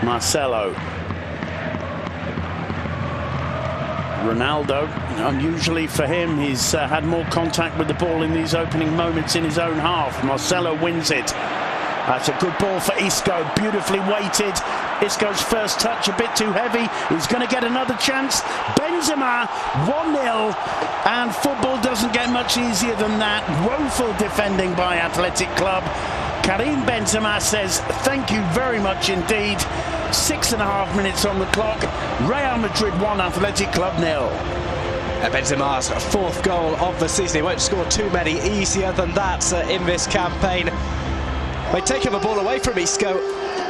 Marcelo. Ronaldo, unusually for him, he's had more contact with the ball in these opening moments in his own half. Marcelo wins it. That's a good ball for Isco, beautifully weighted. Isco's first touch a bit too heavy. He's going to get another chance. Benzema, 1-0, and football doesn't get much easier than that. Woeful defending by Athletic Club. Karim Benzema says thank you very much indeed. 6.5 minutes on the clock. Real Madrid 1, Athletic Club 0. Benzema's fourth goal of the season. He won't score too many easier than that in this campaign. They take the ball away from Isco.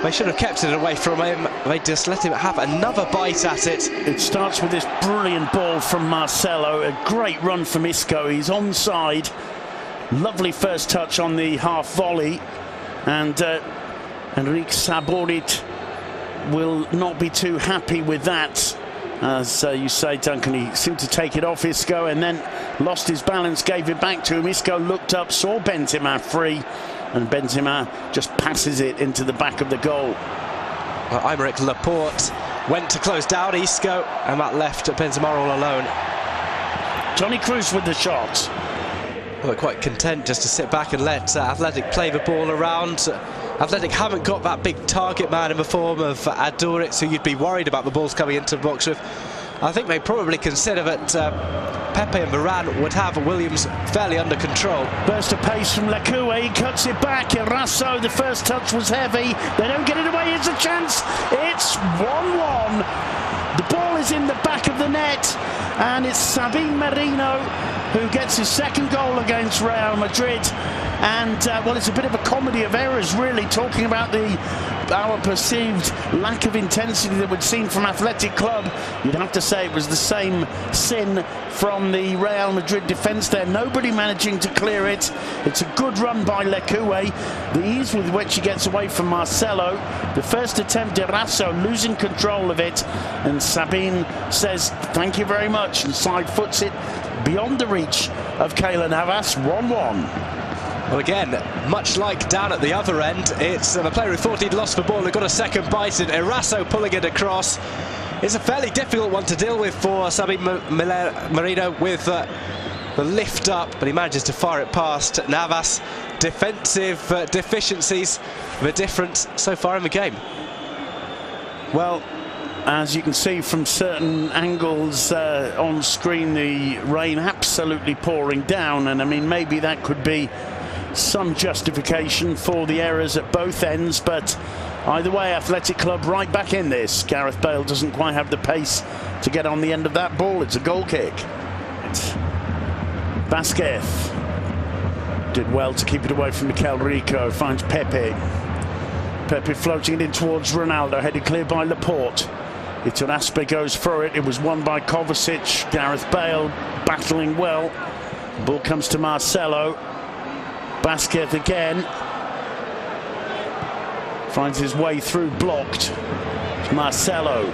They should have kept it away from him. They just let him have another bite at it. It starts with this brilliant ball from Marcelo. A great run from Isco. He's onside. Lovely first touch on the half volley. And Enrique Saborit will not be too happy with that. As you say, Duncan, he seemed to take it off Isco and then lost his balance, gave it back to him. Isco looked up, saw Benzema free, and Benzema just passes it into the back of the goal. Well, Aymeric Laporte went to close down Isco, and that left Benzema all alone. Toni Kroos with the shot. Well, they're quite content just to sit back and let Athletic play the ball around. Athletic haven't got that big target man in the form of Aduriz, who you'd be worried about the balls coming into the box with. I think they probably consider that Pepe and Varane would have Williams fairly under control. Burst of pace from Lekoue, he cuts it back. Eraso, the first touch was heavy. They don't get it away, here's a chance. It's 1-1. The ball is in the back of the net, and it's Sabin Merino who gets his second goal against Real Madrid. And well, it's a bit of a comedy of errors, really, talking about our perceived lack of intensity that we'd seen from Athletic Club. You'd have to say it was the same sin from the Real Madrid defence there. Nobody managing to clear it. It's a good run by Lekoue. The ease with which he gets away from Marcelo. The first attempt, Eraso losing control of it, and Sabine says thank you very much and side foots it beyond the reach of Keylor Navas. 1-1. Well, again, much like down at the other end, it's the player who thought he'd lost the ball who got a second bite in. Eraso pulling it across. It's a fairly difficult one to deal with for Sabin Merino with the lift up, but he manages to fire it past Navas. Defensive deficiencies, the difference so far in the game. Well, as you can see from certain angles on screen, the rain absolutely pouring down, and I mean, maybe that could be some justification for the errors at both ends, but either way, Athletic Club right back in this. Gareth Bale doesn't quite have the pace to get on the end of that ball. It's a goal kick. Vasquez did well to keep it away from Mikel Rico. Finds Pepe. Pepe floating it in towards Ronaldo, headed clear by Laporte. Iturraspe goes for it. It was won by Kovacic. Gareth Bale battling well. The ball comes to Marcelo. Vasquez again. Finds his way through, blocked. It's Marcelo.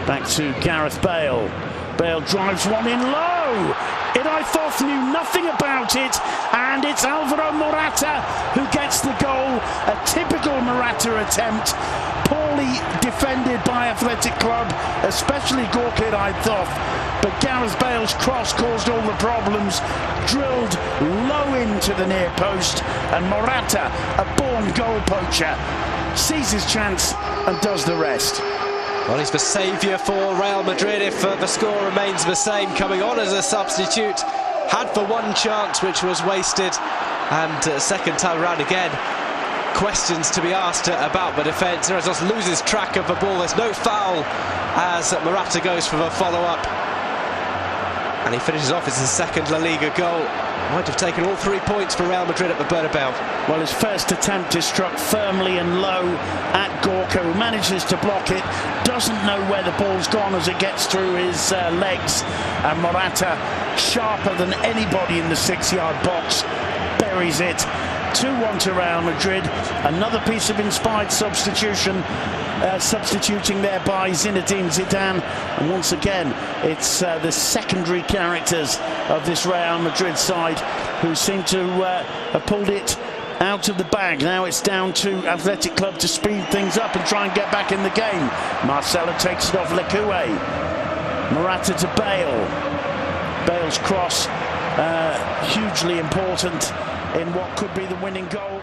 Back to Gareth Bale. Bale drives one in low. Idaithoth knew nothing about it, and it's Alvaro Morata who gets the goal. A typical Morata attempt. Poorly defended by Athletic Club, especially Gorka Idaithoth. But Gareth Bale's cross caused all the problems. Drilled low into the near post, and Morata, a born goal poacher, sees his chance and does the rest. Well, he's the saviour for Real Madrid if the score remains the same. Coming on as a substitute, had the one chance which was wasted, and second time around again, questions to be asked about the defence. Erazos loses track of the ball. There's no foul as Morata goes for the follow-up, and he finishes off his second La Liga goal. Might have taken all 3 points for Real Madrid at the Bernabeu. Well, his first attempt is struck firmly and low at Gorka, who manages to block it, doesn't know where the ball's gone as it gets through his legs, and Morata, sharper than anybody in the 6-yard box, buries it. 2-1 to Real Madrid. Another piece of inspired substitution, substituting there by Zinedine Zidane, and once again it's the secondary characters of this Real Madrid side who seem to have pulled it out of the bag. Now it's down to Athletic Club to speed things up and try and get back in the game. Marcelo takes it off Lekue. Morata to Bale. Bale's cross, hugely important in what could be the winning goal.